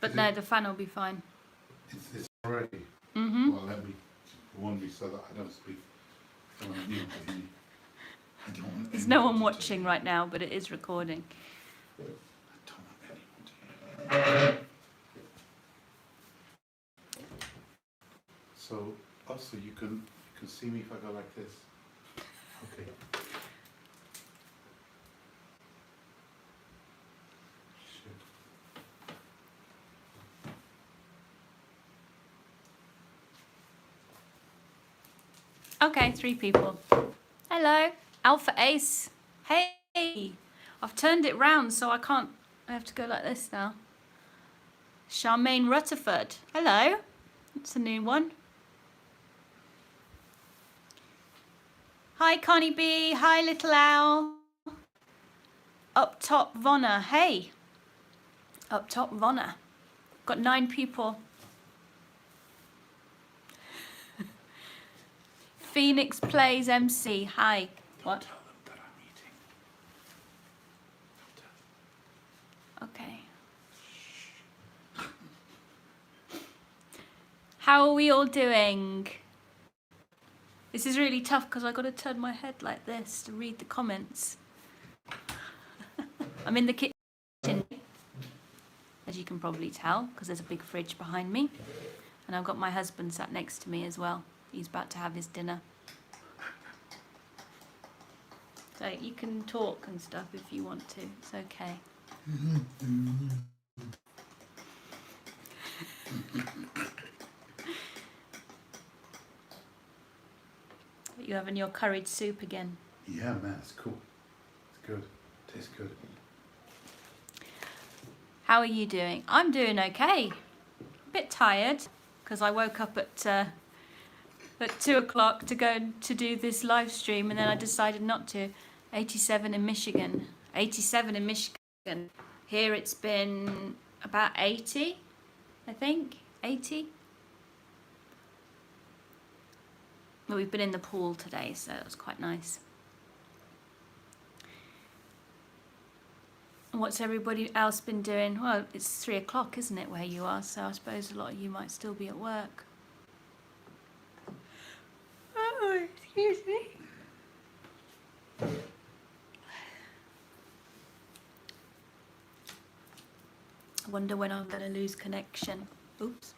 But no, the fan will be fine. It's already. Mm-hmm. Well, let me warn me so that I don't speak. I don't want anyone to hear me. I don't want There's no anyone one to watching right now, but it is recording. I don't want anyone to hear me. So, also you can see me if I go like this. Okay. Shit. Okay, 3 people. Hello, Alpha Ace. Hey, I've turned it round so I can't. I have to go like this now. Charmaine Rutherford. Hello. That's a new one. Hi, Connie B. Hi, Little Owl. Up Top Vonna. Hey. Up Top Vonna. Got 9 people. Phoenix Plays MC. Hi. What? Tell them that I'm eating. Okay. How are we all doing? This is really tough because I've got to turn my head like this to read the comments. I'm in the kitchen, as you can probably tell, because there's a big fridge behind me. And I've got my husband sat next to me as well. He's about to have his dinner. So you can talk and stuff if you want to. It's okay. You having your curried soup again? Yeah, man, it's cool. It's good. Tastes good. How are you doing? I'm doing okay. A bit tired because I woke up at 2 o'clock to go to do this live stream, and then I decided not to. 87 in Michigan. 87 in Michigan. Here it's been about 80, I think. 80. Well, we've been in the pool today, so it was quite nice. What's everybody else been doing? Well, it's 3 o'clock, isn't it, where you are? So I suppose a lot of you might still be at work. Oh, excuse me. I wonder when I'm going to lose connection. Oops.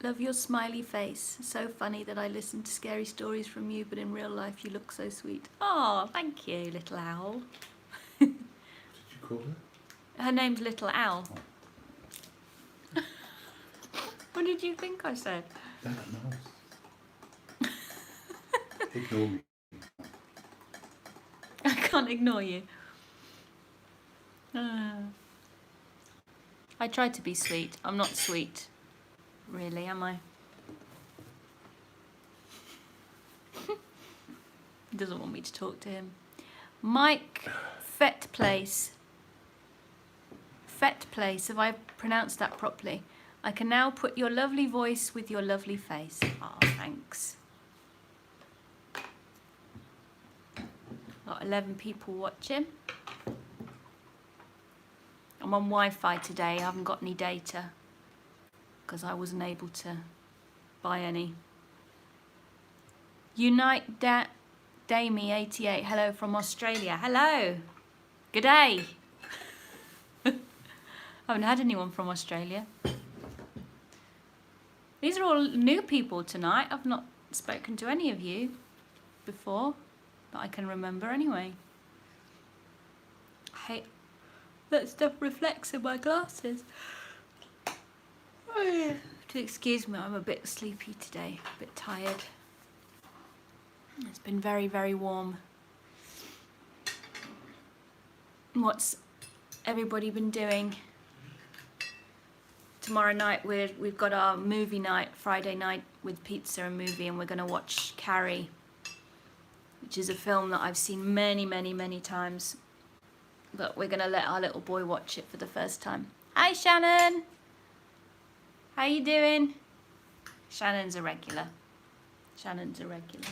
Love your smiley face. So funny that I listen to scary stories from you, but in real life you look so sweet. Oh, thank you, Little Owl. What did you call her? Her name's Little Owl. Oh. What did you think I said? That knows. Ignore me. I can't ignore you. I try to be sweet. I'm not sweet. Really, am I? He doesn't want me to talk to him. Mike Fetplace. Fetplace, have I pronounced that properly? I can now put your lovely voice with your lovely face. Oh, thanks. Got 11 people watching. I'm on Wi-Fi today. I haven't got any data because I wasn't able to buy any. Unite Damie 88. Hello from Australia. Hello. Good day. I haven't had anyone from Australia. These are all new people tonight. I've not spoken to any of you before that I can remember anyway. I hate that stuff reflects in my glasses. Oh, yeah. To excuse me, I'm a bit sleepy today, a bit tired. It's been very, very warm. What's everybody been doing? Tomorrow night we've got our movie night, Friday night with pizza and movie, and we're going to watch Carrie, which is a film that I've seen many, many, many times. But we're going to let our little boy watch it for the first time. Hi, Shannon. How you doing? Shannon's a regular. Shannon's a regular.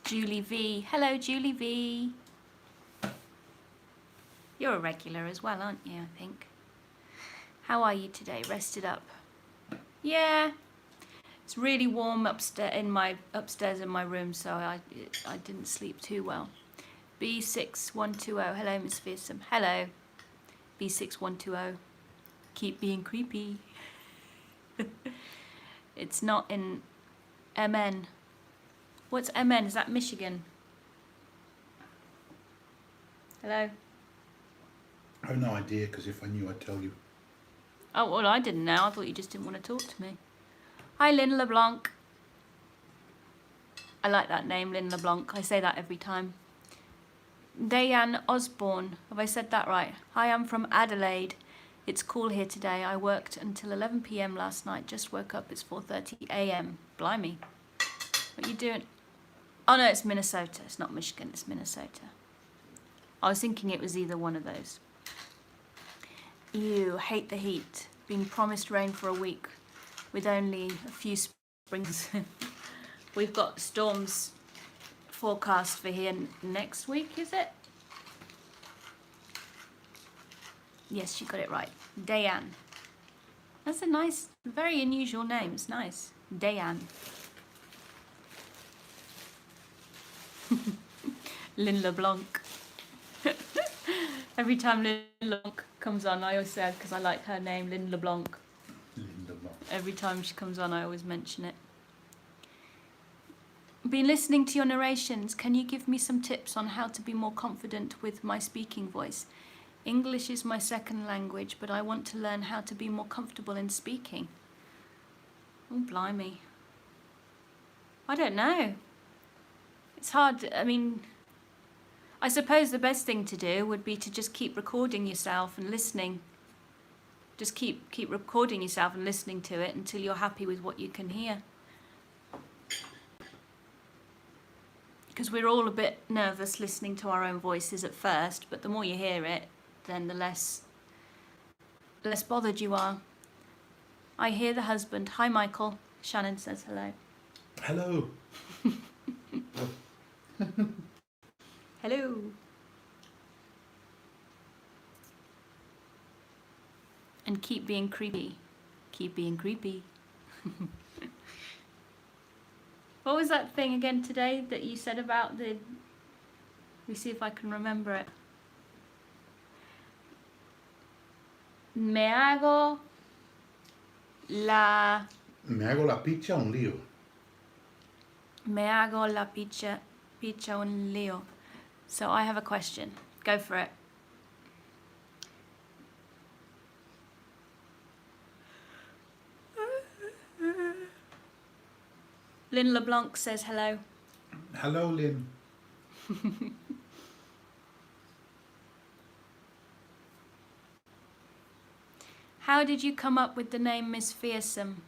Julie V. Hello, Julie V. You're a regular as well, aren't you, I think? How are you today? Rested up? Yeah. It's really warm upstairs in my room, so I didn't sleep too well. B6120. Hello, Miss Fearsome. Hello. B6120. Keep being creepy. It's not in MN. What's MN? Is that Michigan? Hello? I have no idea, because if I knew, I'd tell you. Oh, well, I didn't know. I thought you just didn't want to talk to me. Hi, Lynn LeBlanc. I like that name, Lynn LeBlanc. I say that every time. Dayan Osborne. Have I said that right? Hi, I'm from Adelaide. It's cool here today. I worked until 11 p.m. last night. Just woke up. It's 4:30 a.m. Blimey. What are you doing? Oh, no, it's Minnesota. It's not Michigan. It's Minnesota. I was thinking it was either one of those. Ew, hate the heat. Being promised rain for a week with only a few springs. We've got storms forecast for here next week, is it? Yes, you got it right. Dayan. That's a nice, very unusual name. It's nice. Dayan. Lynn LeBlanc. Every time Lynn LeBlanc comes on, I always say, because I like her name, Lynn LeBlanc. Lynn LeBlanc. Every time she comes on, I always mention it. Been listening to your narrations. Can you give me some tips on how to be more confident with my speaking voice? English is my second language, but I want to learn how to be more comfortable in speaking. Oh, blimey. I don't know. It's hard. I mean, I suppose the best thing to do would be to just keep recording yourself and listening. Just keep recording yourself and listening to it until you're happy with what you can hear. Because we're all a bit nervous listening to our own voices at first, but the more you hear it, then the less bothered you are. I hear the husband. Hi, Michael. Shannon says hello. Hello. Hello. And keep being creepy. Keep being creepy. What was that thing again today that you said about the... Let me see if I can remember it. Me hago la picha un lío. Me hago la picha un lío. So I have a question. Go for it. Lynn LeBlanc says hello. Hello, Lynn. How did you come up with the name Miss Fearsome?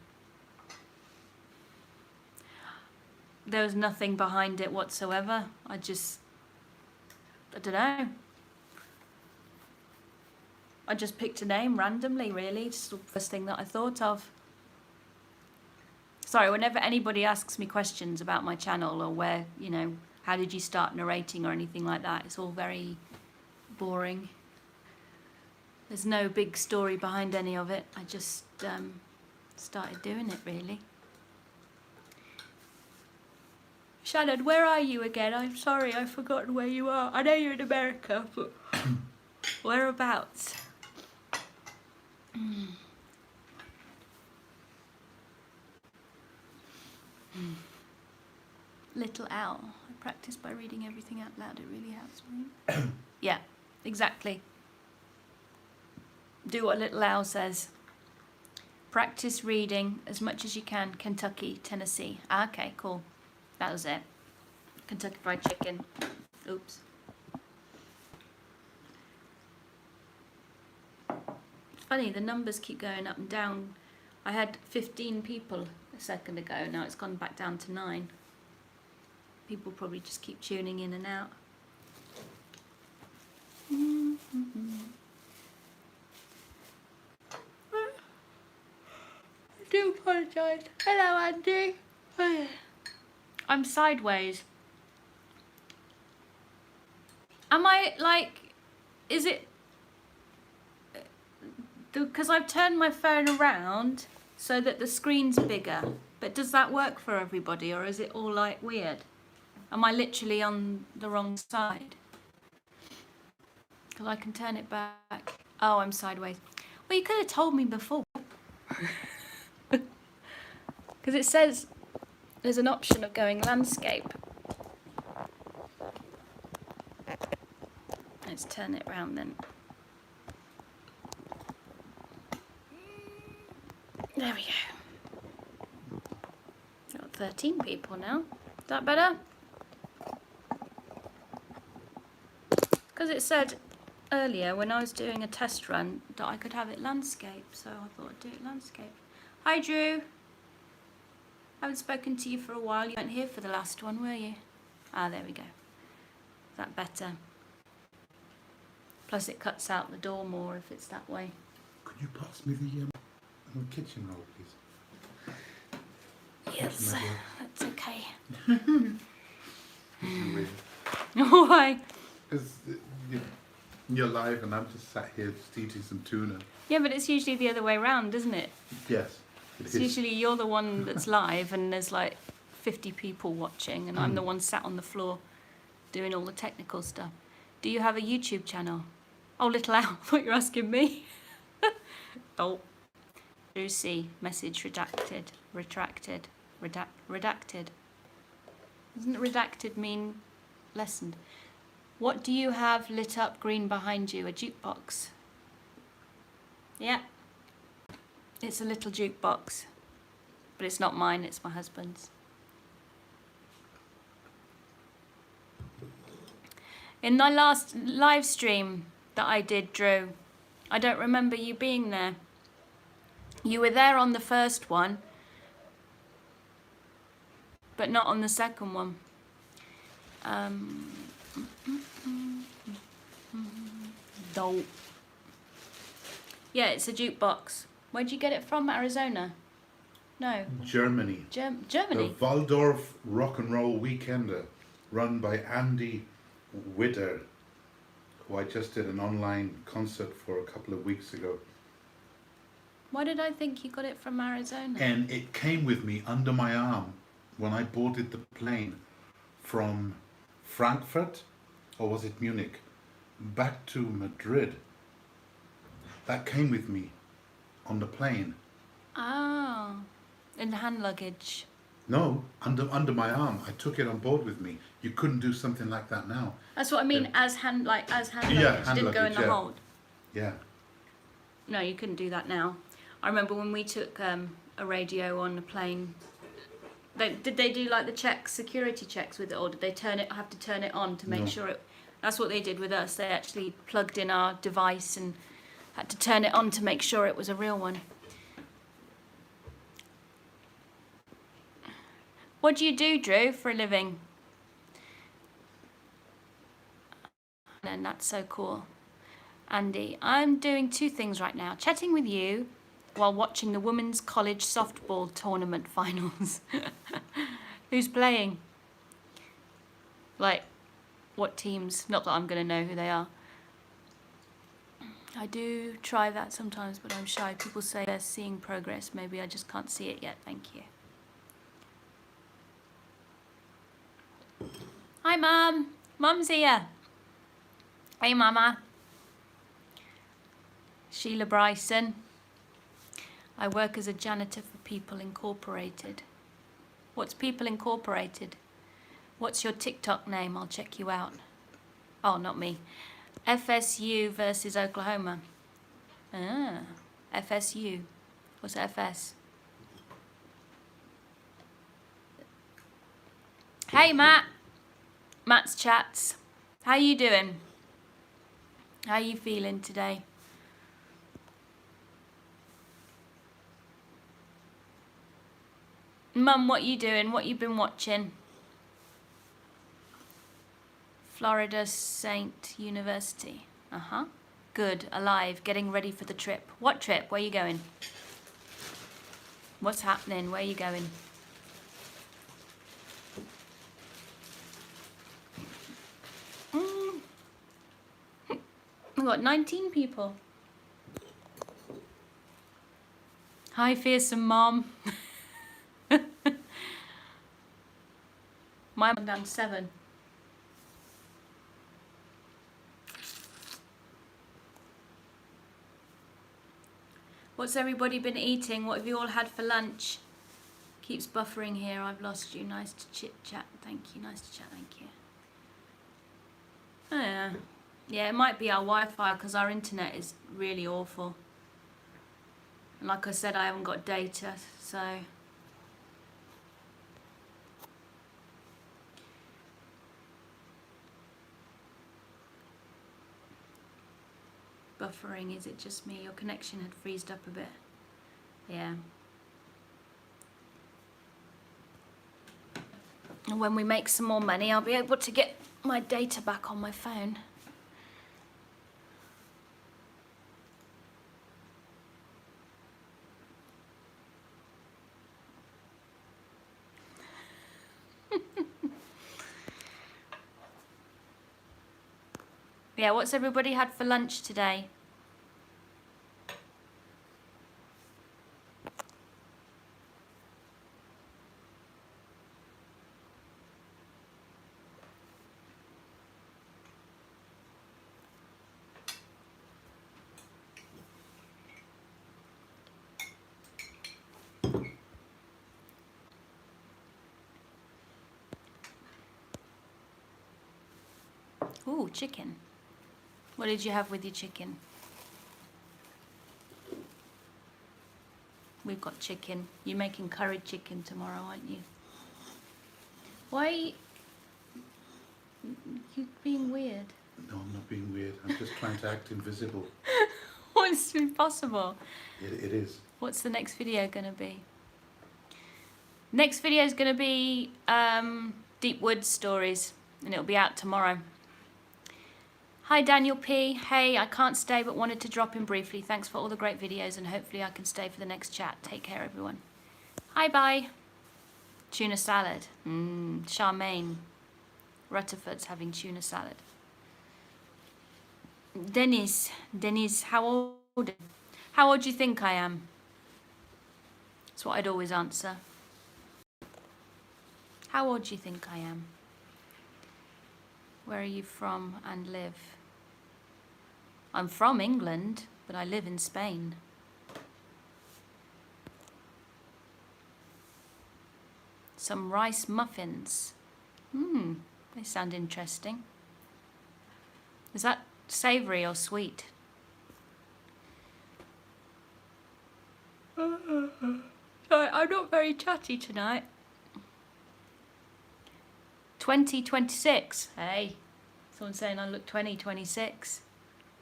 There was nothing behind it whatsoever. I don't know. I just picked a name randomly, really. Just the first thing that I thought of. Sorry, whenever anybody asks me questions about my channel or where, you know, how did you start narrating or anything like that, it's all very boring. There's no big story behind any of it. I just started doing it, really. Shannon, where are you again? I'm sorry, I've forgotten where you are. I know you're in America, but whereabouts? Little owl. I practice by reading everything out loud. It really helps me. Yeah, exactly. Do what Little Owl says. Practice reading as much as you can. Kentucky, Tennessee. Ah, okay, cool. That was it. Kentucky Fried Chicken. Oops. It's funny, the numbers keep going up and down. I had 15 people a second ago. Now it's gone back down to 9. People probably just keep tuning in and out. I do apologise. Hello, Andy. I'm sideways. Am I like, is it, because I've turned my phone around so that the screen's bigger, but does that work for everybody, or is it all like weird? Am I literally on the wrong side? Because I can turn it back. Oh, I'm sideways. Well, you could have told me before. Because it says there's an option of going landscape. Let's turn it around then. There we go. Got 13 people now. Is that better? Because it said earlier when I was doing a test run that I could have it landscape, so I thought I'd do it landscape. Hi Drew. Haven't spoken to you for a while. You weren't here for the last one, were you? Ah, there we go. Is that better? Plus it cuts out the door more if it's that way. Could you pass me the kitchen roll, please? Yes, that's okay. Why? Why? Because you're live and I'm just sat here just eating some tuna. Yeah, but it's usually the other way round, isn't it? Yes. It's usually you're the one that's live and there's like 50 people watching and I'm the one sat on the floor doing all the technical stuff. Do you have a YouTube channel? Oh, little Al, I thought you were asking me. Oh. Lucy, message redacted, retracted, redacted. Doesn't redacted mean lessened? What do you have lit up green behind you? A jukebox? Yeah. It's a little jukebox. But it's not mine, it's my husband's. In my last live stream that I did, Drew, I don't remember you being there. You were there on the first one, but not on the second one. Dope. Yeah, it's a jukebox. Where'd you get it from? Arizona? No. Germany. Germany? The Waldorf Rock and Roll Weekender, run by Andy Widder, who I just did an online concert for a couple of weeks ago. Why did I think you got it from Arizona? And it came with me under my arm when I boarded the plane from Frankfurt, or was it Munich, back to Madrid. That came with me on the plane. Oh, in hand luggage. No, under my arm. I took it on board with me. You couldn't do something like that now. That's what I mean, as hand luggage. Yeah, hand Didn't go in luggage, the yeah. hold. Yeah. No, you couldn't do that now. I remember when we took a radio on the plane. Did they do like the checks, security checks with it, or did they have to turn it on to make sure it? That's what they did with us. They actually plugged in our device and had to turn it on to make sure it was a real one. What do you do, Drew, for a living? And that's so cool. Andy, I'm doing two things right now. Chatting with you while watching the Women's College Softball Tournament Finals. Who's playing? Like, what teams? Not that I'm going to know who they are. I do try that sometimes, but I'm shy. People say they're seeing progress. Maybe I just can't see it yet. Thank you. Hi, Mum. Mum's here. Hey, Mama. Sheila Bryson. I work as a janitor for People Incorporated. What's People Incorporated? What's your TikTok name? I'll check you out. Oh, not me. FSU versus Oklahoma. Ah, FSU. What's FS? Hey, Matt. Matt's chats. How you doing? How you feeling today? Mum, what you doing? What you been watching? Florida State University. Uh-huh. Good. Alive. Getting ready for the trip. What trip? Where you going? What's happening? Where you going? We've got 19 people. Hi, Fearsome Mom. Mine down 7. What's everybody been eating? What have you all had for lunch? Keeps buffering here. I've lost you. Nice to chit chat. Thank you. Nice to chat. Thank you. Oh, yeah. Yeah, it might be our Wi-Fi because our internet is really awful. And like I said, I haven't got data, so... Buffering, is it just me? Your connection had freezed up a bit. Yeah. And when we make some more money, I'll be able to get my data back on my phone. Yeah, what's everybody had for lunch today? Ooh, chicken. What did you have with your chicken? We've got chicken. You're making curried chicken tomorrow, aren't you? Why? You're being weird. No, I'm not being weird. I'm just trying to act invisible. What's impossible? It is. What's the next video going to be? Next video is going to be Deep Woods stories, and it'll be out tomorrow. Hi Daniel P. Hey, I can't stay but wanted to drop in briefly. Thanks for all the great videos and hopefully I can stay for the next chat. Take care everyone. Hi, bye. Tuna salad. Charmaine. Rutherford's having tuna salad. Dennis, how old do you think I am? That's what I'd always answer. How old do you think I am? Where are you from and live? I'm from England, but I live in Spain. Some rice muffins. They sound interesting. Is that savoury or sweet? Sorry, I'm not very chatty tonight. 2026. Hey, someone saying I look 2026.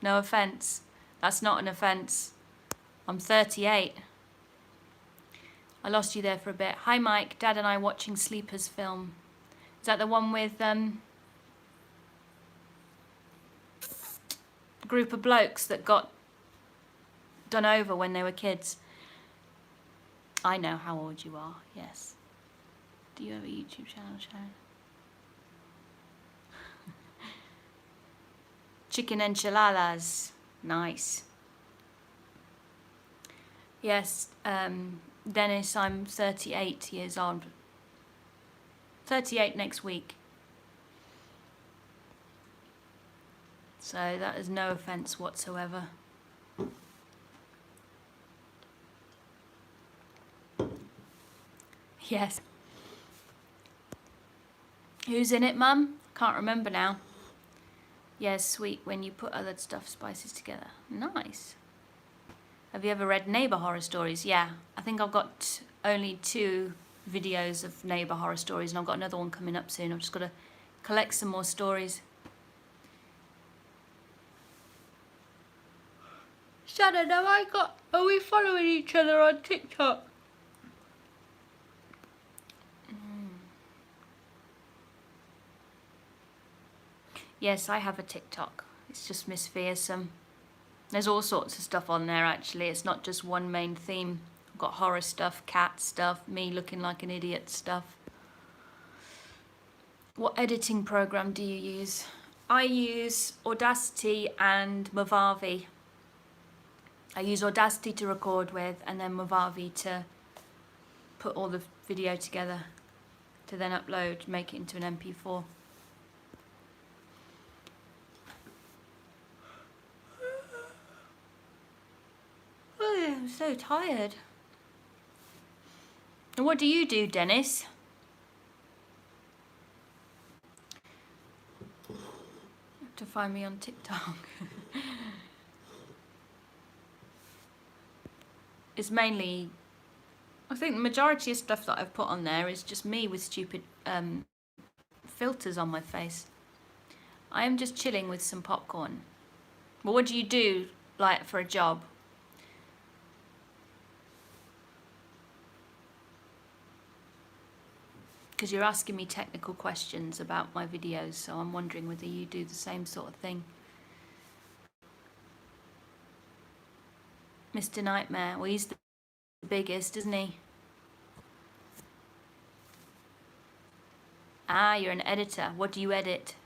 No offence. That's not an offence. I'm 38. I lost you there for a bit. Hi Mike, Dad and I watching Sleepers film. Is that the one with a group of blokes that got done over when they were kids? I know how old you are, yes. Do you have a YouTube channel, Sharon? Chicken enchiladas. Nice. Yes, Dennis, I'm 38 years old. 38 next week. So that is no offence whatsoever. Yes. Who's in it, Mum? Can't remember now. Yes, sweet when you put other stuff, spices together. Nice. Have you ever read neighbour horror stories? Yeah, I think I've got only 2 videos of neighbour horror stories and I've got another one coming up soon. I've just got to collect some more stories. Shannon, are we following each other on TikTok? Yes, I have a TikTok. It's just Miss Fearsome. There's all sorts of stuff on there actually. It's not just one main theme. I've got horror stuff, cat stuff, me looking like an idiot stuff. What editing program do you use? I use Audacity and Movavi. I use Audacity to record with, and then Movavi to put all the video together to then upload, make it into an MP4. Oh, I'm so tired. And what do you do, Dennis? You have to find me on TikTok. It's mainly, I think the majority of stuff that I've put on there is just me with stupid filters on my face. I am just chilling with some popcorn. But what do you do, like, for a job? Because you're asking me technical questions about my videos, so I'm wondering whether you do the same sort of thing. MrNightmare, well, he's the biggest, isn't he? Ah, you're an editor. What do you edit?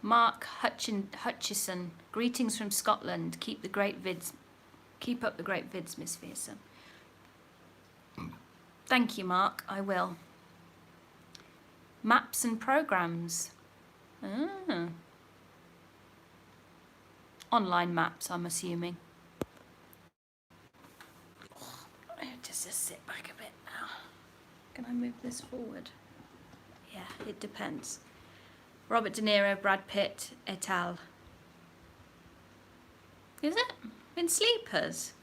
Mark Hutchison, greetings from Scotland. Keep up the great vids, Miss Fearsome. Thank you, Mark. I will. Maps and programs. Ah. Online maps, I'm assuming. I have to just sit back a bit now. Can I move this forward? Yeah, it depends. Robert De Niro, Brad Pitt, et al. Is it? In Sleepers?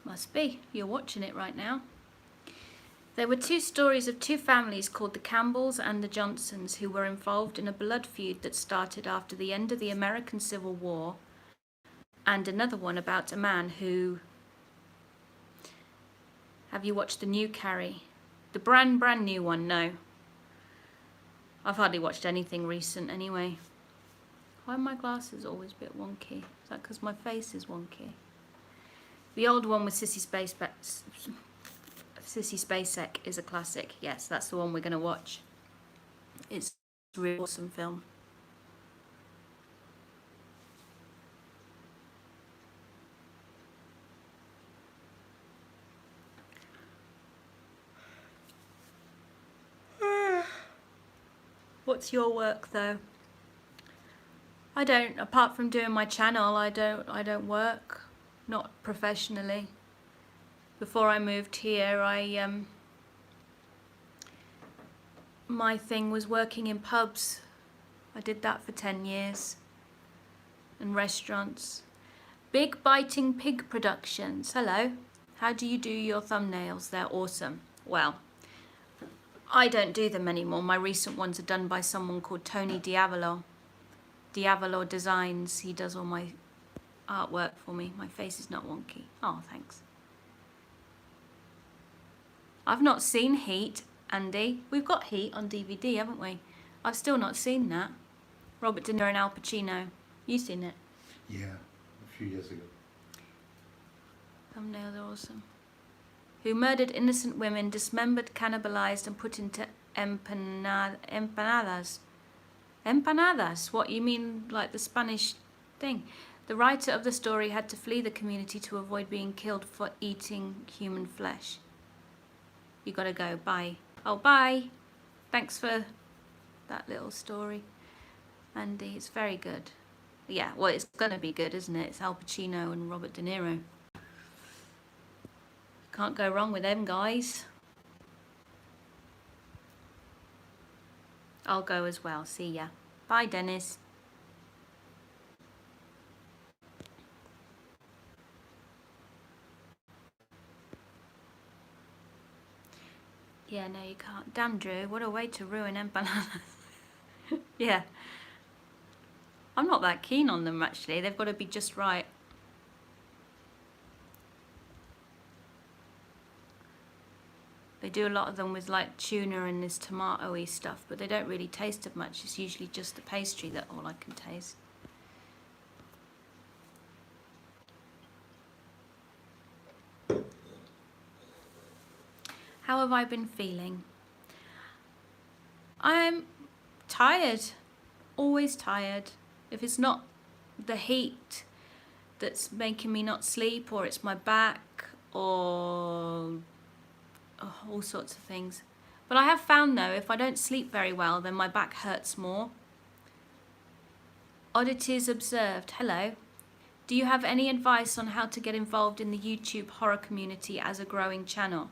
Must be. You're watching it right now. There were two stories of two families called the Campbells and the Johnsons who were involved in a blood feud that started after the end of the American Civil War, and another one about a man who... Have you watched the new Carrie? The brand new one? No. I've hardly watched anything recent anyway. Why are my glasses always a bit wonky? Is that because my face is wonky? The old one with Sissy Spacek is a classic. Yes, that's the one we're going to watch. It's a really awesome film. What's your work though? I don't, apart from doing my channel, I don't work, not professionally. Before I moved here, my thing was working in pubs. I did that for 10 years. And restaurants. Big Biting Pig Productions. Hello. How do you do your thumbnails? They're awesome. Well, I don't do them anymore. My recent ones are done by someone called Tony Diavolo. Diavolo Designs. He does all my artwork for me. My face is not wonky. Oh, thanks. I've not seen Heat, Andy. We've got Heat on DVD, haven't we? I've still not seen that. Robert De Niro and Al Pacino. You seen it? Yeah, a few years ago. Thumbnails are awesome. Who murdered innocent women, dismembered, cannibalized, and put into empanadas. Empanadas? What, you mean like the Spanish thing? The writer of the story had to flee the community to avoid being killed for eating human flesh. You gotta go. Bye. Oh, bye. Thanks for that little story, Andy. It's very good. Yeah, well, it's gonna be good, isn't it? It's Al Pacino and Robert De Niro. Can't go wrong with them guys. I'll go as well. See ya. Bye, Dennis. Yeah, no, you can't. Damn, Drew, what a way to ruin empanadas. Yeah. I'm not that keen on them, actually. They've got to be just right. They do a lot of them with like tuna and this tomato-y stuff, but they don't really taste of much. It's usually just the pastry that all I can taste. How have I been feeling? I'm tired, always tired. If it's not the heat that's making me not sleep, or it's my back, or all sorts of things. But I have found though, if I don't sleep very well, then my back hurts more. Oddities observed. Hello. Do you have any advice on how to get involved in the YouTube horror community as a growing channel?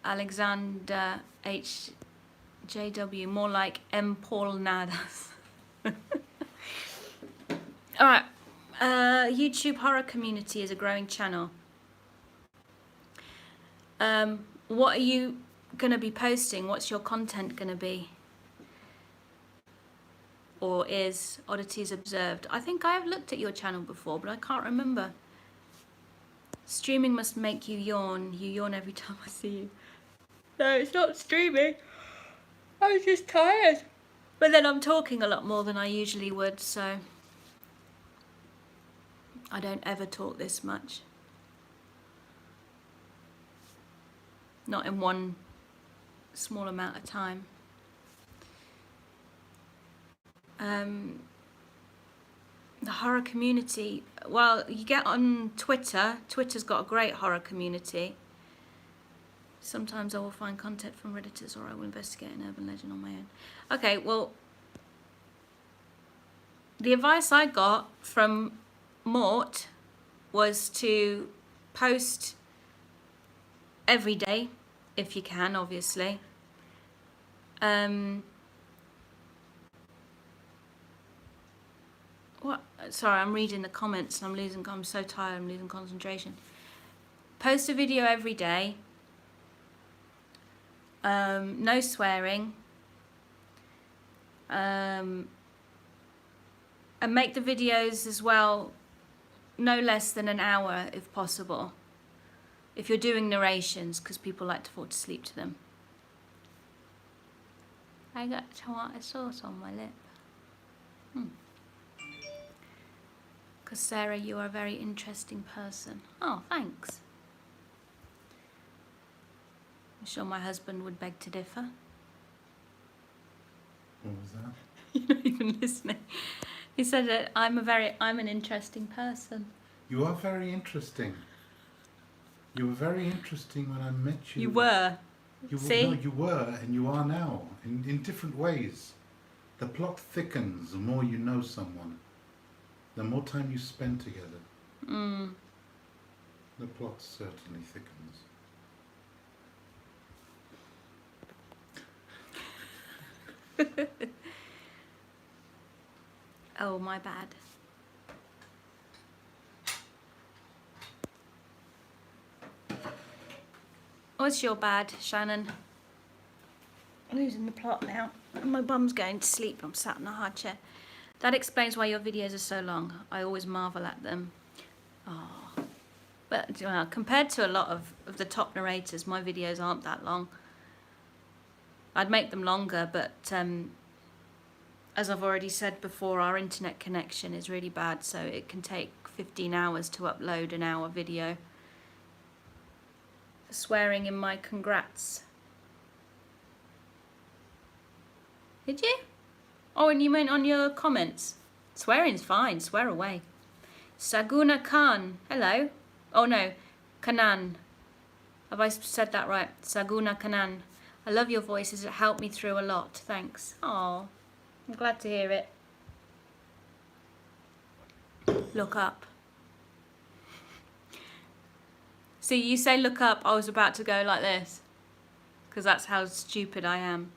Alexander HJW, more like M. Paul Nadas. Alright, YouTube horror community is a growing channel. What are you going to be posting? What's your content going to be? Or is Oddities Observed? I think I have looked at your channel before, but I can't remember. Streaming must make you yawn. You yawn every time I see you. No, it's not streaming. I'm just tired. But then I'm talking a lot more than I usually would, so I don't ever talk this much. Not in one small amount of time. The horror community, well, you get on Twitter. Twitter's got a great horror community. Sometimes I will find content from Redditors, or I will investigate an urban legend on my own. Okay, well, the advice I got from Mort was to post every day, if you can, obviously. What? Sorry, I'm reading the comments and I'm so tired, I'm losing concentration. Post a video every day. No swearing. And make the videos as well no less than an hour if possible. If you're doing narrations, because people like to fall asleep to them. I got tomato sauce on my lip. Because Sarah, you are a very interesting person. Oh, thanks. I'm sure my husband would beg to differ. What was that? You're not even listening. He said that I'm an interesting person. You are very interesting. You were very interesting when I met you. You were. See? No, you were and you are now, in different ways. The plot thickens the more you know someone. The more time you spend together. The plot certainly thickens. Oh, my bad. What's your bad, Shannon? I'm losing the plot now. My bum's going to sleep. I'm sat in a hard chair. That explains why your videos are so long. I always marvel at them. Oh. But well, compared to a lot of the top narrators, my videos aren't that long. I'd make them longer, but as I've already said before, our internet connection is really bad, so it can take 15 hours to upload an hour video. Swearing in my congrats. Did you? Oh, and you meant on your comments. Swearing's fine, swear away. Saguna Khan, hello. Oh no, Kanan. Have I said that right? Saguna Kanan. I love your voices, it helped me through a lot. Thanks. Oh, I'm glad to hear it. Look up. See, you say look up, I was about to go like this. Because that's how stupid I am.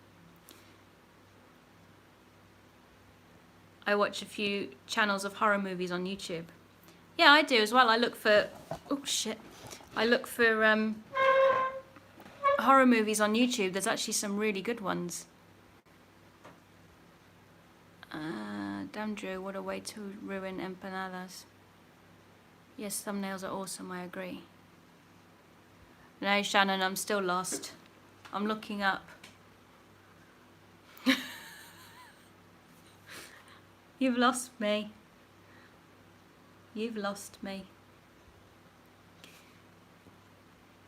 I watch a few channels of horror movies on YouTube. Yeah, I do as well. I look for... Oh, shit. I look for horror movies on YouTube. There's actually some really good ones. Damn, Drew, what a way to ruin empanadas. Yes, thumbnails are awesome, I agree. No, Shannon, I'm still lost. I'm looking up. You've lost me. You've lost me.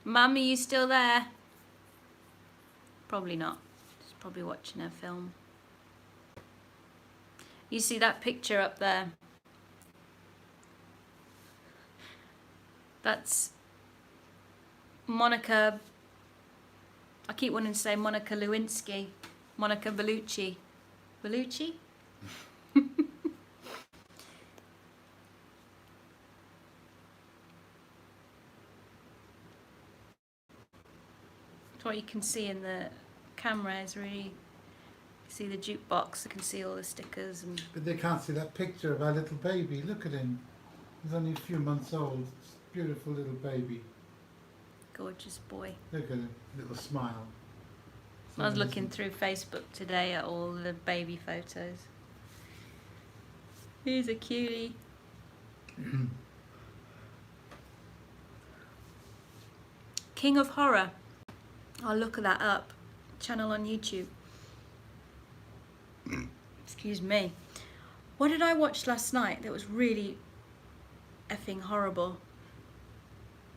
Mum, are you still there? Probably not. She's probably watching her film. You see that picture up there? That's Monica. I keep wanting to say Monica Lewinsky. Monica Bellucci. Bellucci? What you can see in the camera is really, you see the jukebox, you can see all the stickers and... But they can't see that picture of our little baby. Look at him. He's only a few months old. Beautiful little baby. Gorgeous boy. Look at him. Little smile. I was looking through Facebook today at all the baby photos. He's a cutie. King of Horror. I'll look that up. Channel on YouTube. Excuse me. What did I watch last night that was really effing horrible?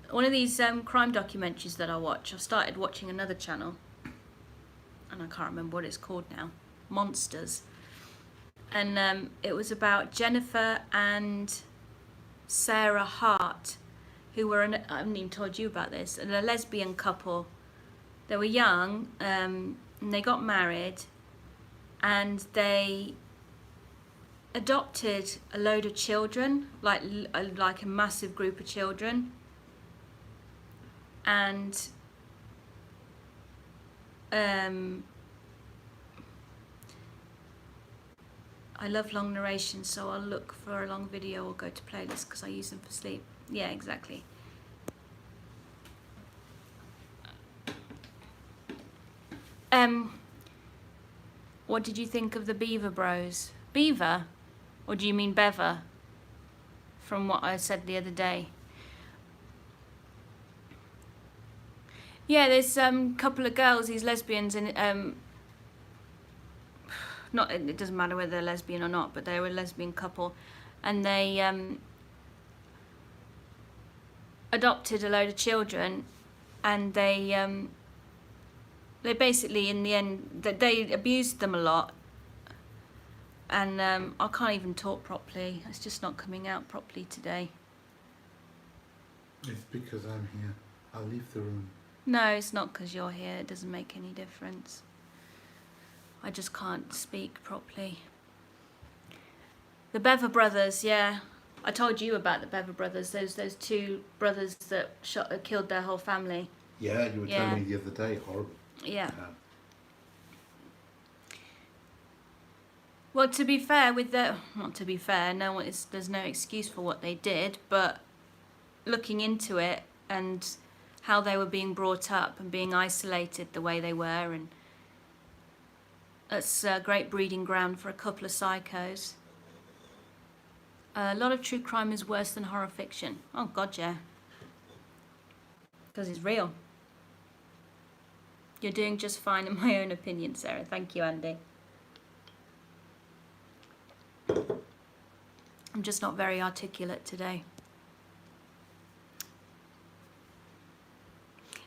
One of these crime documentaries that I watch. I started watching another channel. And I can't remember what it's called now. Monsters. And it was about Jennifer and Sarah Hart, who were, I haven't even told you about this, a lesbian couple. They were young, and they got married, and they adopted a load of children, like a massive group of children. And I love long narrations, so I'll look for a long video or go to playlists because I use them for sleep. Yeah, exactly. What did you think of the Beaver Bros? Beaver? Or do you mean Bever? From what I said the other day. Yeah, there's a couple of girls, these lesbians, and not, it doesn't matter whether they're lesbian or not, but they were a lesbian couple, and they adopted a load of children, and they basically, in the end, they abused them a lot, and I can't even talk properly. It's just not coming out properly today. It's because I'm here. I'll leave the room. No, it's not because you're here. It doesn't make any difference. I just can't speak properly. The Bever brothers, yeah. I told you about the Bever brothers. Those two brothers that killed their whole family. Yeah, you were telling me the other day. Horrible. Yeah. Well, to be fair, not to be fair, there's no excuse for what they did, but looking into it and how they were being brought up and being isolated the way they were, and it's a great breeding ground for a couple of psychos. A lot of true crime is worse than horror fiction. Oh God, yeah. Because it's real. You're doing just fine in my own opinion, Sarah. Thank you, Andy. I'm just not very articulate today.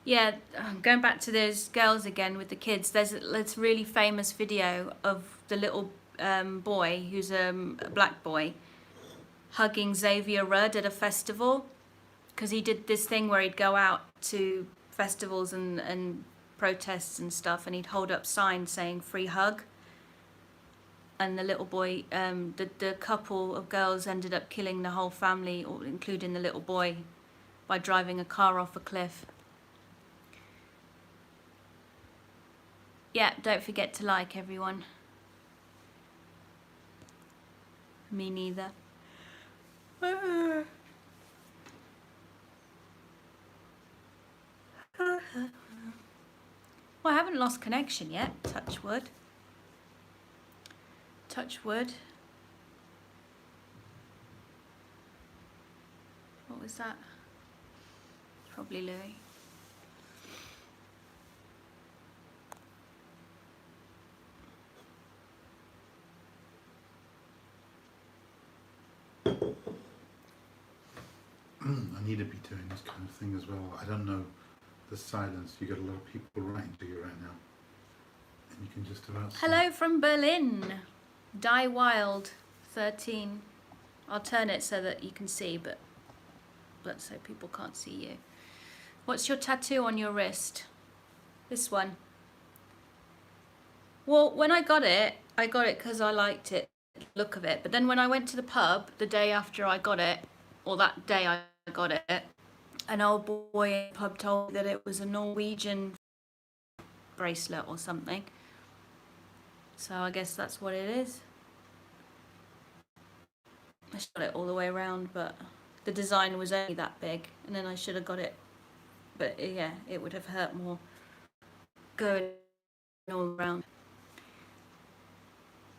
Yeah, going back to those girls again with the kids, there's a really famous video of the little boy, who's a black boy, hugging Xavier Rudd at a festival, because he did this thing where he'd go out to festivals and protests and stuff, and he'd hold up signs saying free hug. And the little boy, the couple of girls ended up killing the whole family, including the little boy, by driving a car off a cliff. Yeah, don't forget to like, everyone. Me neither. Well, I haven't lost connection yet, touch wood. Touch wood. What was that? Probably Louis. I need to be doing this kind of thing as well. I don't know the silence. You got a lot of people writing to you right now. You can just about see. Hello from Berlin. Die Wild 13. I'll turn it so that you can see, but so people can't see you. What's your tattoo on your wrist? This one. Well, when I got it because I liked it, the look of it. But then when I went to the pub the day after I got it, or that day I got it, an old boy in the pub told me that it was a Norwegian bracelet or something. So I guess that's what it is. I shot it all the way around, but the design was only that big, and then I should have got it. But yeah, it would have hurt more going all around.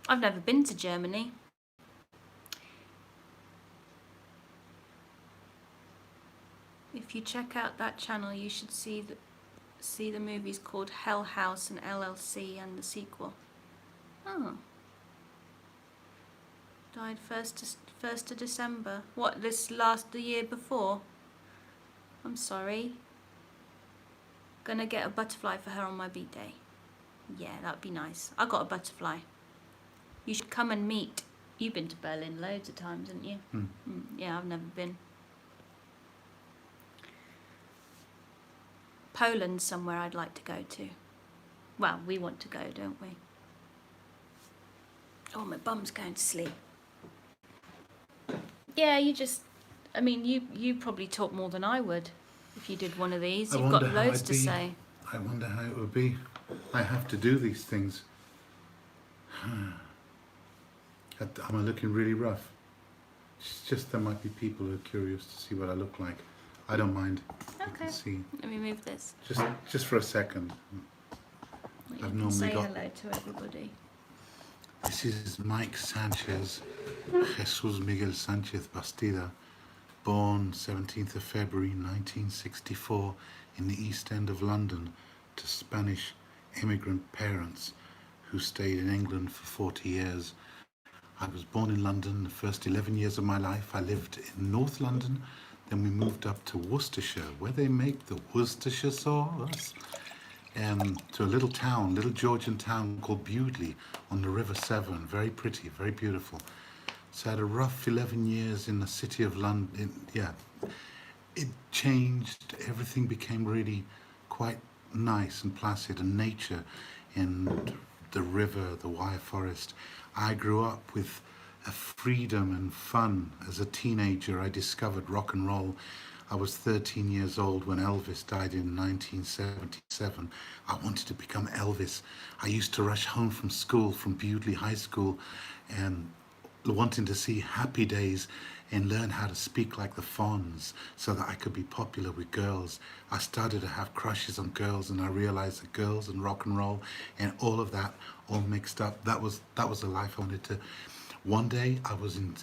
I've never been to Germany. If you check out that channel, you should see the movies called Hell House and LLC and the sequel. Oh. Died 1st of December. What, the year before? I'm sorry. Gonna get a butterfly for her on my B-day. Yeah, that'd be nice. I got a butterfly. You should come and meet. You've been to Berlin loads of times, haven't you? Yeah, I've never been. Poland's somewhere I'd like to go to. Well, we want to go, don't we? Oh, my bum's going to sleep. Yeah, you probably talk more than I would if you did one of these. You've got loads to say. I wonder how it would be. I have to do these things. Am I looking really rough? It's just there might be people who are curious to see what I look like. I don't mind. Okay. You can see. Let me move this. Just for a second. You I've can normally say got. hello to everybody. This is Mike Sanchez, Jesus Miguel Sanchez Bastida, born 17th of February 1964 in the East End of London to Spanish immigrant parents who stayed in England for 40 years. I was born in London. The first 11 years of my life I lived in North London. Then we moved up to Worcestershire, where they make the Worcestershire sauce. To a little Georgian town called Bewdley on the River Severn. Very pretty, very beautiful. So I had a rough 11 years in the city of London. It changed. Everything became really quite nice and placid, and nature and the river, the wire forest. I grew up with a freedom and fun. As a teenager, I discovered rock and roll. I was 13 years old when Elvis died in 1977. I wanted to become Elvis. I used to rush home from school, from Bewdley High School, and wanting to see Happy Days and learn how to speak like the Fonz so that I could be popular with girls. I started to have crushes on girls, and I realized that girls and rock and roll and all of that all mixed up. That was the life I wanted to. One day I was in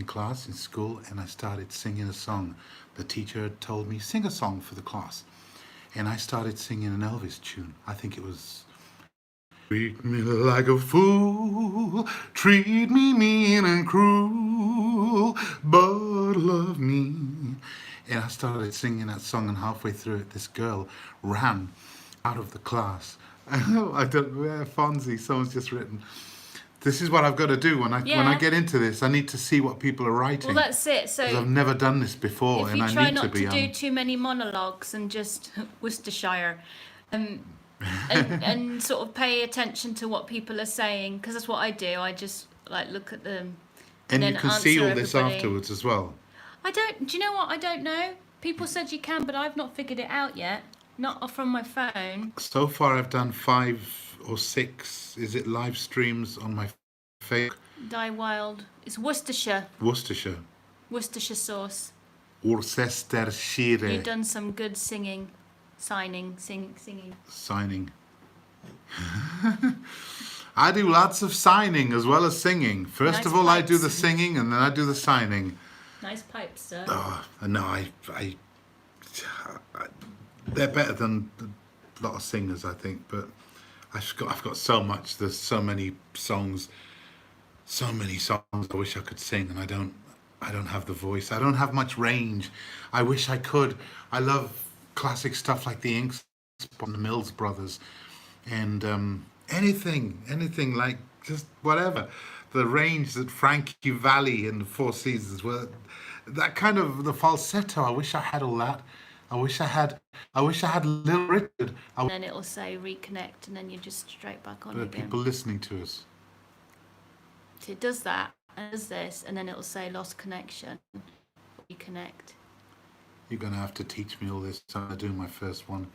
class in school, and I started singing a song. The teacher had told me, sing a song for the class. And I started singing an Elvis tune. I think it was, treat me like a fool, treat me mean and cruel, but love me. And I started singing that song, and halfway through it, this girl ran out of the class. I don't know, Fonzie, someone's just written. This is what I've got to do when I get into this. I need to see what people are writing. Well, that's it. So 'cause I've never done this before, and I need to be. If you try not to do too many monologues and just Worcestershire, and sort of pay attention to what people are saying, because that's what I do. I just look at them. And then you can see all this everybody. afterwards as well. Do you know what? I don't know. People said you can, but I've not figured it out yet. Not from my phone. So far, I've done 5 or 6. Is it live streams on my Facebook? Die Wild. It's Worcestershire. Worcestershire. Worcestershire sauce. Worcestershire. You've done some good singing. Singing. Signing. I do lots of signing as well as singing. First Nice of all, I do pipes. the singing, and then I do the signing. Nice pipes, sir. Oh, no, I they're better than a lot of singers, I think. But I've got so much. There's so many songs. So many songs I wish I could sing, and I don't have the voice. I don't have much range. I wish I could. I love classic stuff like the Inks, the Mills Brothers, and anything like just whatever. The range that Frankie Valli in the Four Seasons were, that kind of the falsetto. I wish I had all that. I wish I had Little Richard. And then it'll say reconnect, and then you're just straight back on There are again. people listening to us. So it does that, and does this, and then it'll say lost connection. Reconnect. You're going to have to teach me all this. I'm doing my first one,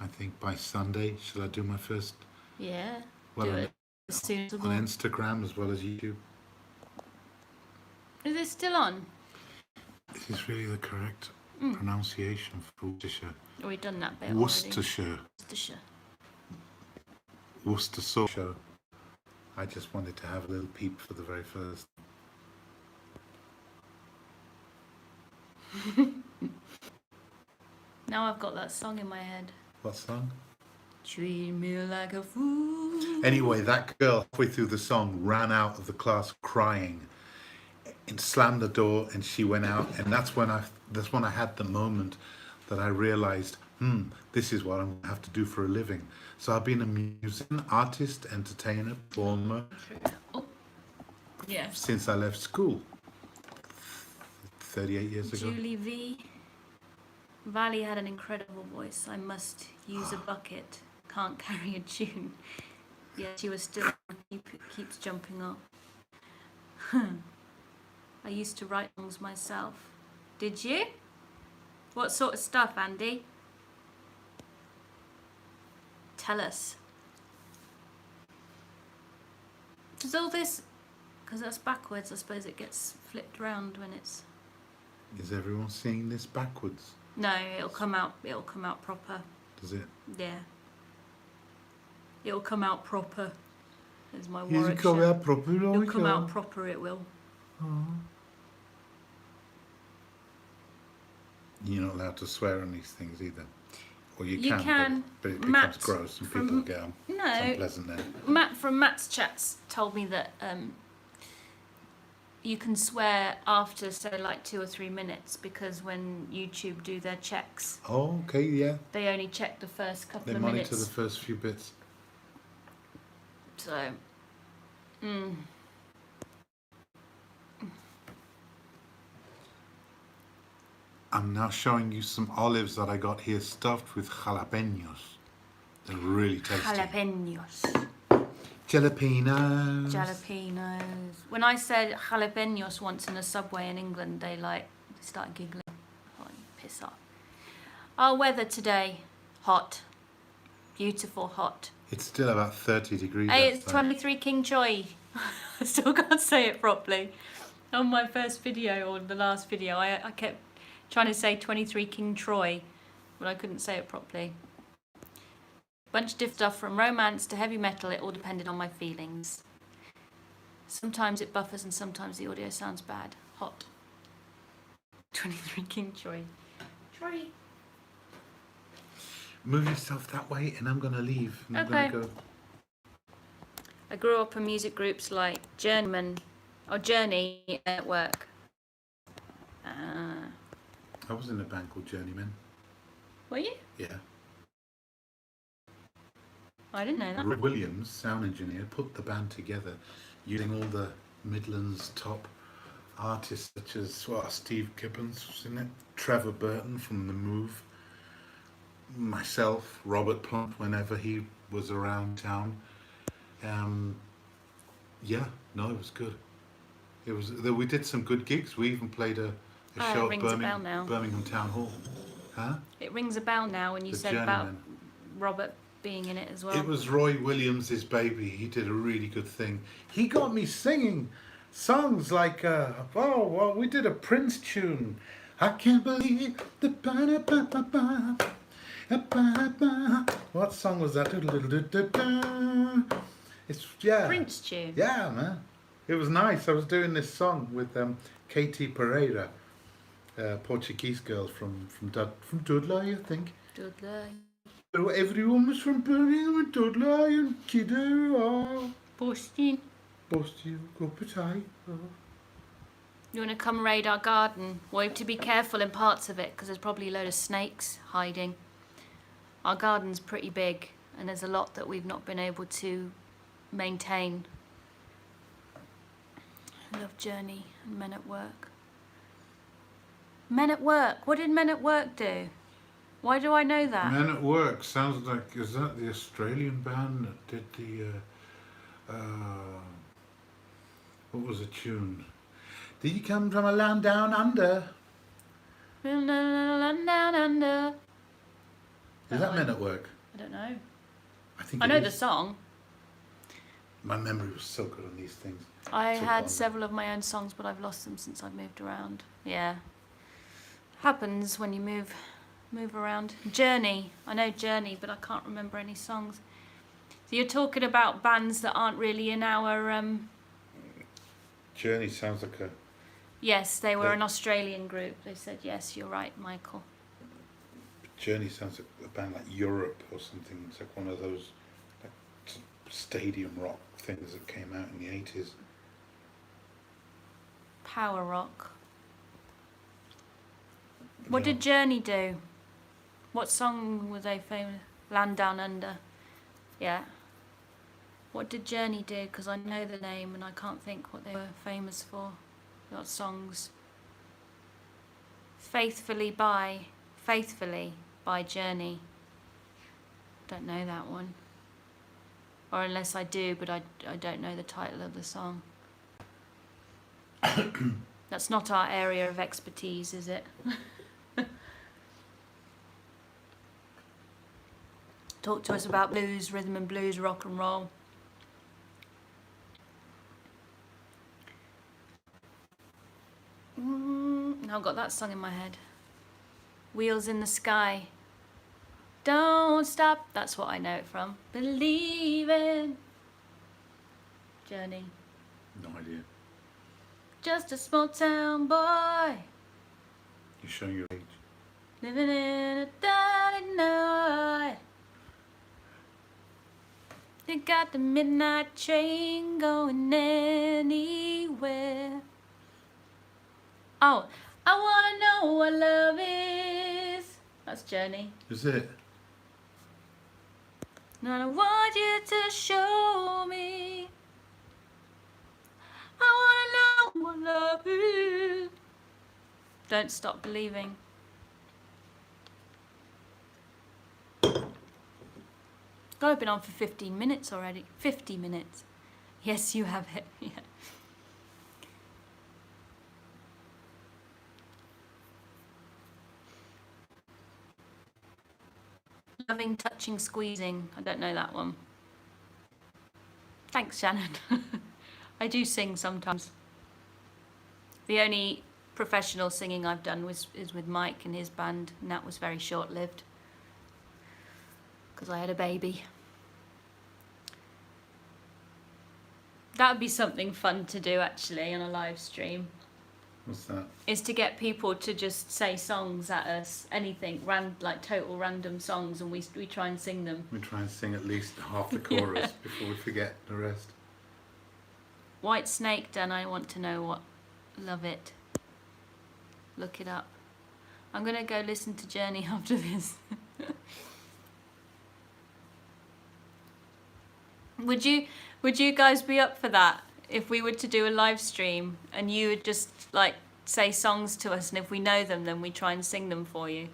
I think, by Sunday. Shall I do my first? Yeah. Well, do it as soon as on possible. Instagram as well as YouTube. Is it still on? Is this really the correct pronunciation for Worcestershire? Or we done that bit Worcestershire. Worcestershire. Worcestershire. I just wanted to have a little peep for the very first. Now I've got that song in my head. What song? Treat me like a fool. Anyway, that girl halfway through the song ran out of the class crying and slammed the door, and she went out, and that's when I had the moment that I realized, this is what I'm going to have to do for a living. So I've been a musician, artist, entertainer, performer Yeah. since I left school 38 years ago. Julie V. Valley had an incredible voice. I must use a bucket. Can't carry a tune. Yeah, she was still keeps jumping up. I used to write songs myself. Did you? What sort of stuff, Andy? Tell us. Does all this, because that's backwards, I suppose it gets flipped round when it's... Is everyone seeing this backwards? No, it'll come out proper. Does it? Yeah. It'll come out proper. Is my Is Warwickshire. it come out proper? It'll come out proper, it will. You're not allowed to swear on these things either. Or you You can. but it becomes Matt gross and from- people get No, unpleasant then. Matt from Matt's chats told me that you can swear after, say, like 2 or 3 minutes, because when YouTube do their checks, Oh, okay, yeah. they only check the first couple They of monitor minutes. the first few bits. So, I'm now showing you some olives that I got here stuffed with jalapenos. They're really tasty. jalapenos. Jalapenos. Jalapenos. When I said jalapenos once in a subway in England, they started giggling. Oh, piss off. Our weather today, hot. Beautiful hot. It's still about 30 degrees Hey, it's outside. 23 King Choi. I still can't say it properly. On my first video, or the last video, I kept trying to say 23 King Troy, but I couldn't say it properly. Bunch of different stuff from romance to heavy metal, it all depended on my feelings. Sometimes it buffers and sometimes the audio sounds bad. Hot. 23 King Troy. Troy. Move yourself that way and I'm going to leave. And I'm Okay. going to go. I grew up in music groups like Journey at work. I was in a band called Journeyman. Were you? Yeah. I didn't know that. Rick Williams, sound engineer, put the band together using all the Midlands top artists such as Steve Gibbons was in it, Trevor Burton from The Move, myself, Robert Plant whenever he was around town. It was good. We did some good gigs. We even played a show it at rings a bell now. Birmingham Town Hall. Huh? It rings a bell now when you The said about Journeyman. Robert being in it as well. It was Roy Williams' baby. He did a really good thing. He got me singing songs like, we did a Prince tune. I can't believe the ba-da-ba-ba-ba. What song was that? It's Prince tune. Yeah, man. It was nice. I was doing this song with Katie Pereira, Portuguese girl from Dudley, I think. Dudley. Everyone was from Birmingham and Dudley and Kidder. Boston. Boston, go potato. You want to come raid our garden? Well, you have to be careful in parts of it because there's probably a load of snakes hiding. Our garden's pretty big and there's a lot that we've not been able to maintain. I love Journey and Men at Work. Men at Work. What did Men at Work do? Why do I know that? Men at Work sounds like, is that the Australian band that did the, what was the tune? Did you come from a land down under? Down under. Is that Men at Work? I don't know. I think I it know is. the song. My memory was so good on these things. I So had fun. several of my own songs, but I've lost them since I've moved around. Yeah. Happens when you move around. Journey. I know Journey, but I can't remember any songs. So you're talking about bands that aren't really in our... Journey sounds like a... Yes, they were They- an Australian group. They said, yes, you're right, Michael. Journey sounds like a band like Europe or something. It's like one of those like stadium rock things that came out in the 80s. Power rock. What Yeah. did Journey do? What song were they famous? Land Down Under. Yeah. What did Journey do? Because I know the name and I can't think what they were famous for. What songs? Faithfully by Journey. Don't know that one. Or unless I do, but I don't know the title of the song. That's not our area of expertise, is it? Talk to us about blues, rhythm and blues, rock and roll. I've got that song in my head. Wheels in the Sky. Don't stop. That's what I know it from. Believe in. Journey. No idea. Just a small town boy. You're showing your age. Living in a dying night. You got the midnight train going anywhere. Oh, I wanna know what love is. That's Journey. Is it? And I want you to show me. I wanna know what love is. Don't stop believing. God, I've been on for 15 minutes already. 50 minutes. Yes, you have it. Yeah. Loving, touching, squeezing. I don't know that one. Thanks, Shannon. I do sing sometimes. The only professional singing I've done is with Mike and his band, and that was very short-lived because I had a baby. That would be something fun to do actually on a live stream. What's that? Is to get people to just say songs at us, anything, like total random songs, and we try and sing them. We try and sing at least half the chorus before we forget the rest. White Snake done. I want to know what. Love it. Look it up. I'm gonna go listen to Journey after this. Would you guys be up for that? If we were to do a live stream and you would just like say songs to us, and if we know them, then we try and sing them for you,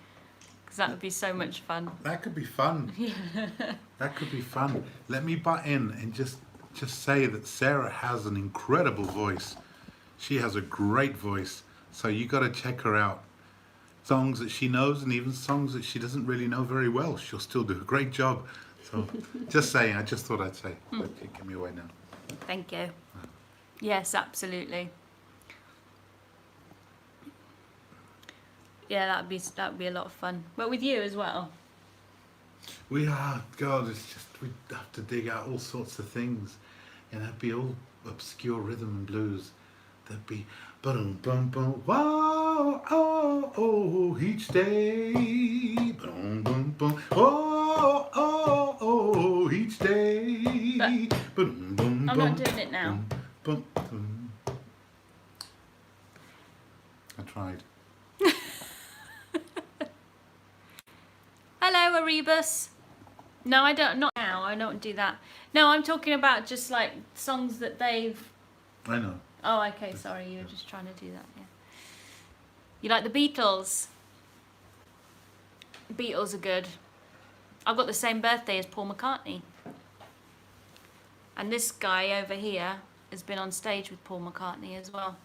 because that would be so much fun. That could be fun. That could be fun. Let me butt in and just say that Sarah has an incredible voice. She has a great voice, so you got to check her out. Songs that she knows and even songs that she doesn't really know very well, she'll still do a great job. So just saying, I just thought I'd say. But you give me away now. Thank you. Yes, absolutely. Yeah, that'd be a lot of fun. But with you as well. We are, God, it's just, we have to dig out all sorts of things. And it'd be all obscure rhythm and blues. There'd be boom, boom, boom, whoa, oh, oh, each day. Boom, boom, boom, oh, oh, oh, each day. Boom, boom, I'm not doing it now. Boom, boom, boom. I tried. Hello, Erebus. No, I don't. Not now. I don't do that. No, I'm talking about just like songs that they've. I know. Oh, okay. Sorry, you were just trying to do that. Yeah. You like the Beatles? Beatles are good. I've got the same birthday as Paul McCartney. And this guy over here has been on stage with Paul McCartney as well.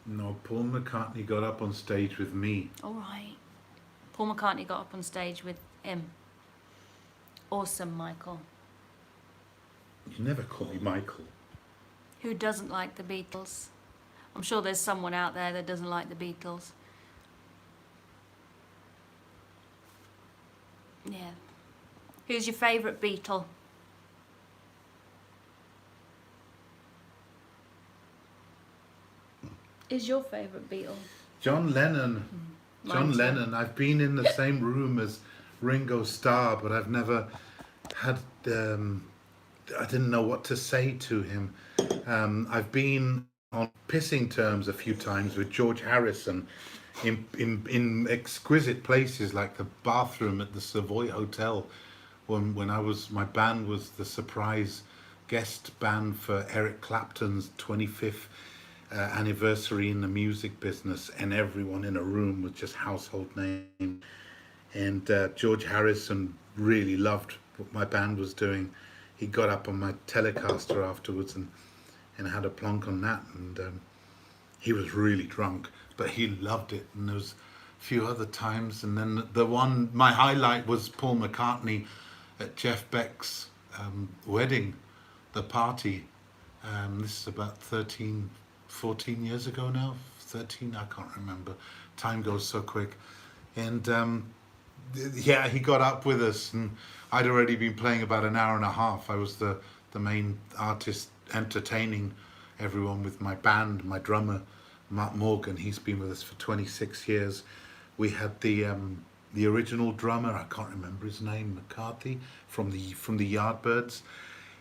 No, Paul McCartney got up on stage with me. All right. Paul McCartney got up on stage with him. Awesome, Michael. You never call me Michael. Who doesn't like the Beatles? I'm sure there's someone out there that doesn't like the Beatles. Yeah. Who's your favourite Beatle? Is your favourite Beatle? John Lennon. John Mine too. Lennon. I've been in the same room as Ringo Starr, but I've never had. I didn't know what to say to him. I've been on pissing terms a few times with George Harrison in exquisite places like the bathroom at the Savoy Hotel when my band was the surprise guest band for Eric Clapton's 25th anniversary in the music business, and everyone in a room was just household names. And George Harrison really loved what my band was doing. He got up on my Telecaster afterwards and had a plonk on that, and he was really drunk, but he loved it. And there was a few other times, and then my highlight was Paul McCartney at Jeff Beck's wedding, the party. This is about 14 years ago now, 13, I can't remember. Time goes so quick. And yeah, he got up with us, and I'd already been playing about an hour and a half. I was the main artist entertaining everyone with my band, my drummer, Mark Morgan. He's been with us for 26 years. We had the original drummer, I can't remember his name, McCarthy, from the Yardbirds.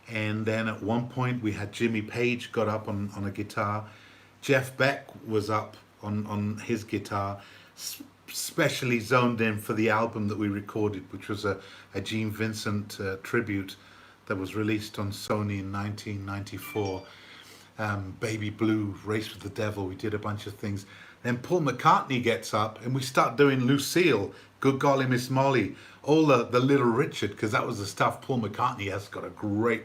And then at one point we had Jimmy Page got up on a guitar. Jeff Beck was up on his guitar, specially zoned in for the album that we recorded, which was a Gene Vincent tribute that was released on Sony in 1994. Baby Blue, Race with the Devil, we did a bunch of things. Then Paul McCartney gets up and we start doing Lucille, Good Golly Miss Molly, all the Little Richard, because that was the stuff Paul McCartney has got a great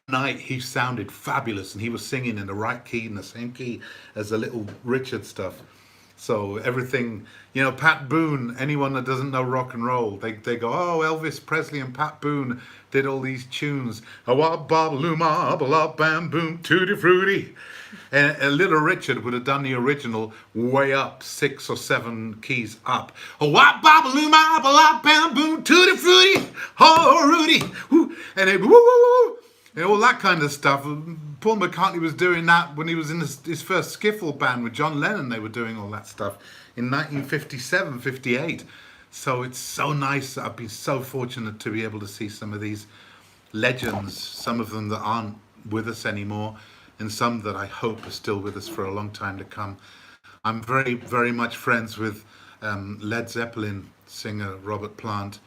night. He sounded fabulous, and he was singing in the right key, in the same key as the Little Richard stuff. So everything, you know, Pat Boone, anyone that doesn't know rock and roll, they go, oh, Elvis Presley and Pat Boone did all these tunes. A wop bob looma bop bam boom tutti fruity. And Little Richard would have done the original way up, 6 or 7 keys up. A wop bob looma bop bam boom tutti fruity. Oh, Rudy. Woo. And it woo woo woo. And all that kind of stuff. Paul McCartney was doing that when he was in his first skiffle band with John Lennon. They were doing all that stuff in 1957, 58. So it's so nice. I've been so fortunate to be able to see some of these legends, some of them that aren't with us anymore, and some that I hope are still with us for a long time to come. I'm very, very much friends with Led Zeppelin singer Robert Plant,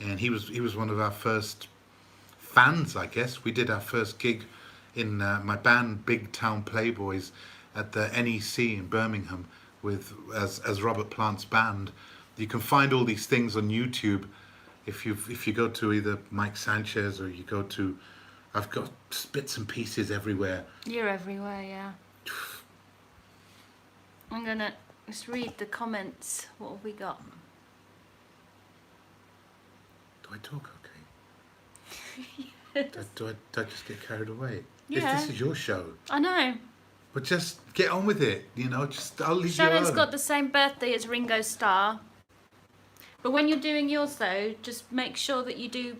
and he was one of our first fans, I guess. We did our first gig in my band Big Town Playboys at the NEC in Birmingham as Robert Plant's band. You can find all these things on YouTube if you go to either Mike Sanchez or you go to, I've got bits and pieces everywhere. You're everywhere, yeah. I'm gonna just read the comments. What have we got? Do I talk okay? Do I just get carried away? Yeah. This is your show. I know. But just get on with it, you know. I'll leave you Shannon's alone. got the same birthday as Ringo Starr. But when you're doing yours, though, just make sure that you do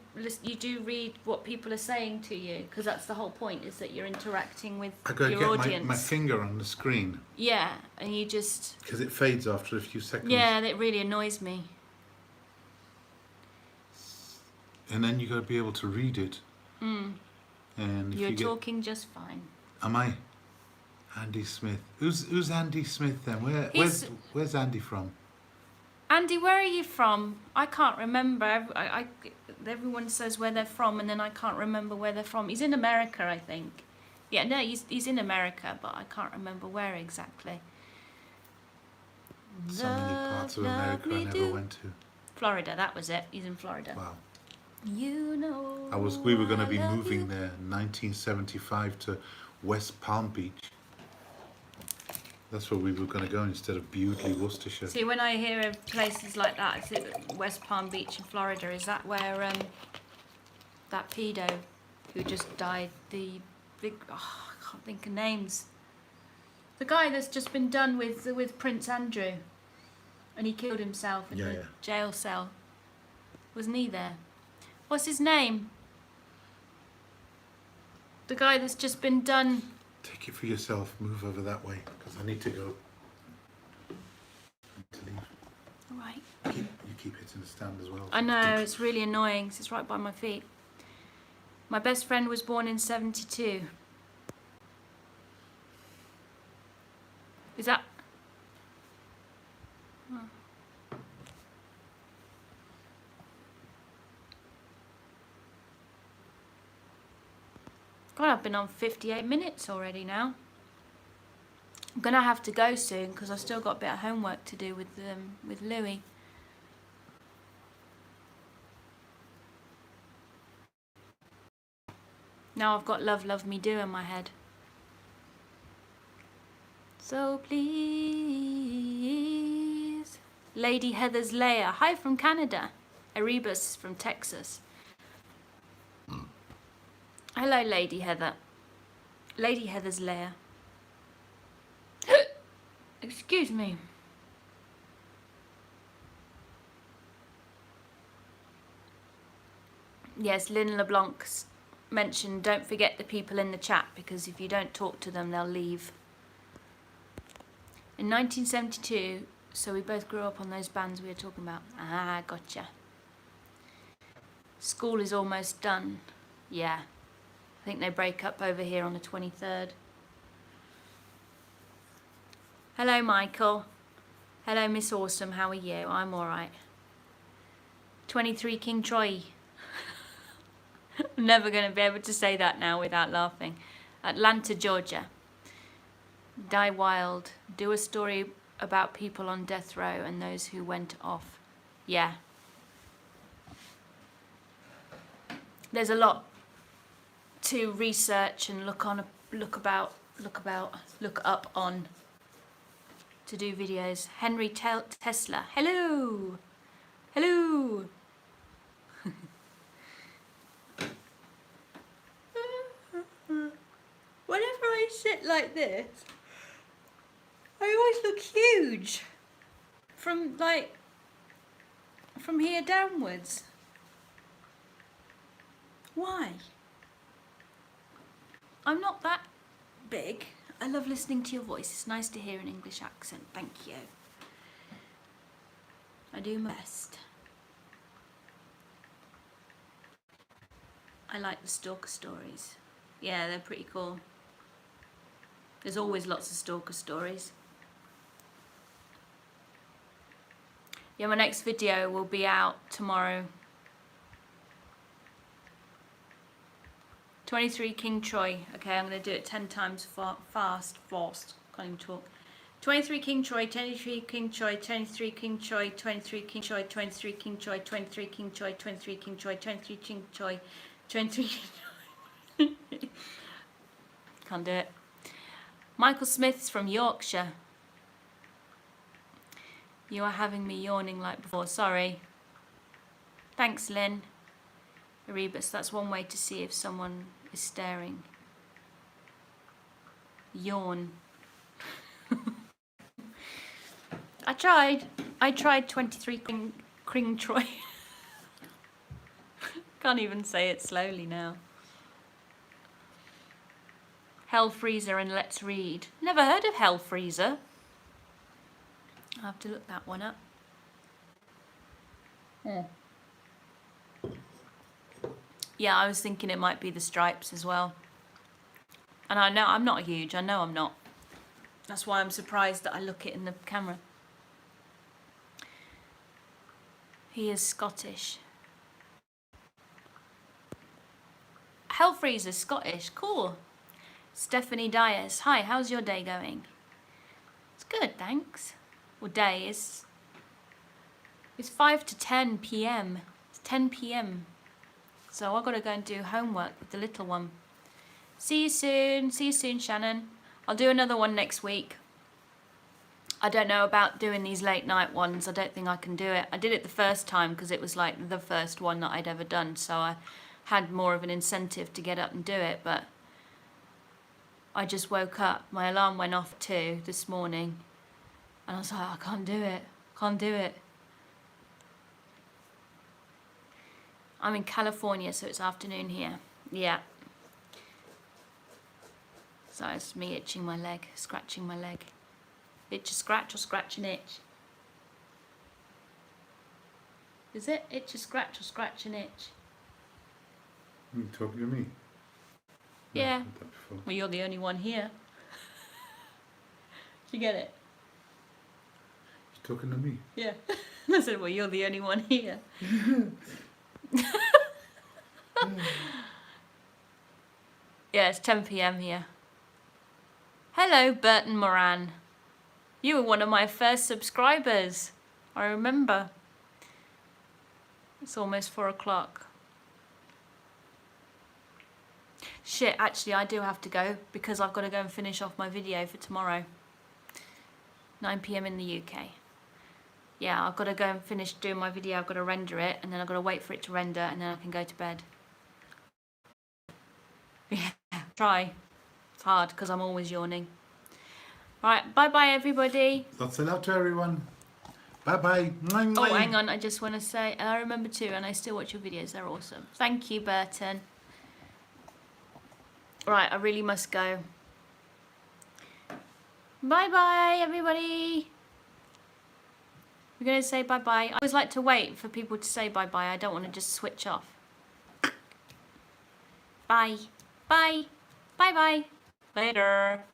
read what people are saying to you, because that's the whole point, is that you're interacting with I gotta your get audience. my finger on the screen. Yeah, and you just... Because it fades after a few seconds. Yeah, that really annoys me. And then you got to be able to read it. Mm. And if You're you talking just fine. Am I? Andy Smith. Who's Andy Smith then? Where's Andy from? Andy, where are you from? I can't remember. Everyone says where they're from, and then I can't remember where they're from. He's in America, I think. Yeah, no, he's in America, but I can't remember where exactly. So many parts of America I never went to. Florida, that was it. He's in Florida. Wow. You know. We were going to be I love moving you. there in 1975 to West Palm Beach. That's where we were going to go instead of Bewdley, Worcestershire. See, when I hear of places like that, it's at West Palm Beach in Florida. Is that where that pedo who just died, the big, I can't think of names. The guy that's just been done with Prince Andrew, and he killed himself in the jail cell. Wasn't he there? What's his name? The guy that's just been done. Take it for yourself. Move over that way because I need to go. I need to leave. All right. You keep hitting the stand as well. I know, it's really annoying 'cause it's right by my feet. My best friend was born in 72. Is that... Oh. God, I've been on 58 minutes already now. I'm going to have to go soon because I've still got a bit of homework to do with Louis. Now I've got Love, Love Me Do in my head. So please. Lady Heather's Leia. Hi from Canada. Erebus from Texas. Hello, Lady Heather. Lady Heather's Leia. Excuse me. Yes, Lynn LeBlanc mentioned don't forget the people in the chat because if you don't talk to them, they'll leave. In 1972, so we both grew up on those bands we were talking about. Ah, gotcha. School is almost done. Yeah. I think they break up over here on the 23rd. Hello, Michael. Hello, Miss Awesome. How are you? I'm all right. 23 King Troy. I'm never going to be able to say that now without laughing. Atlanta, Georgia. Die Wild. Do a story about people on death row and those who went off. Yeah. There's a lot to research and look up on to do videos. Henry Tesla. Hello. Hello. Whenever I sit like this, I always look huge from here downwards. Why? I'm not that big. I love listening to your voice. It's nice to hear an English accent. Thank you. I do my best. I like the stalker stories. Yeah, they're pretty cool. There's always lots of stalker stories. Yeah, my next video will be out tomorrow. 23 King Troy. Okay, I'm going to do it 10 times fast. Can't even talk. 23 King Troy, 23 King Troy, 23 King Troy, 23 King Troy, 23 King Troy, 23 King Troy, 23 King Troy, 23 King Troy, 23 Can't do it. Michael Smith's from Yorkshire. You are having me yawning like before. Sorry. Thanks, Lynn. Erebus, that's one way to see if someone is staring. Yawn. I tried 23 King Troy. Can't even say it slowly now. Hell Freezer and Let's Read. Never heard of Hell Freezer. I'll have to look that one up. Yeah, I was thinking it might be the Stripes as well. And I know I'm not huge. I know I'm not. That's why I'm surprised that I look it in the camera. He is Scottish. Hellfreezer, Scottish. Cool. Stephanie Dias. Hi, how's your day going? It's good, thanks. Well, day is... It's 5 to 10 p.m. It's 10 p.m. So I've got to go and do homework with the little one. See you soon. See you soon, Shannon. I'll do another one next week. I don't know about doing these late night ones. I don't think I can do it. I did it the first time because it was like the first one that I'd ever done. So I had more of an incentive to get up and do it. But I just woke up. My alarm went off too this morning. And I was like, I can't do it. Can't do it. I'm in California, so it's afternoon here. Yeah. So it's me itching my leg, scratching my leg. Itch a scratch or scratch an itch? Is it itch a scratch or scratch an itch? You talking to me? Yeah. No, that before. Well, you're the only one here. Did you get it? You're talking to me? Yeah. I said, well, you're the only one here. Yeah, it's 10 p.m. here. Hello, Burton Moran. You were one of my first subscribers. I remember. It's almost 4 o'clock. Shit, actually, I do have to go because I've got to go and finish off my video for tomorrow. 9 p.m. in the UK. Yeah, I've got to go and finish doing my video. I've got to render it, and then I've got to wait for it to render, and then I can go to bed. Yeah, try. It's hard because I'm always yawning. Right, bye-bye, everybody. Lots of love to everyone. Bye-bye. Oh, hang on. I just want to say, I remember too, and I still watch your videos. They're awesome. Thank you, Burton. Right, I really must go. Bye-bye, everybody. We're going to say bye-bye. I always like to wait for people to say bye-bye. I don't want to just switch off. Bye. Bye. Bye-bye. Later.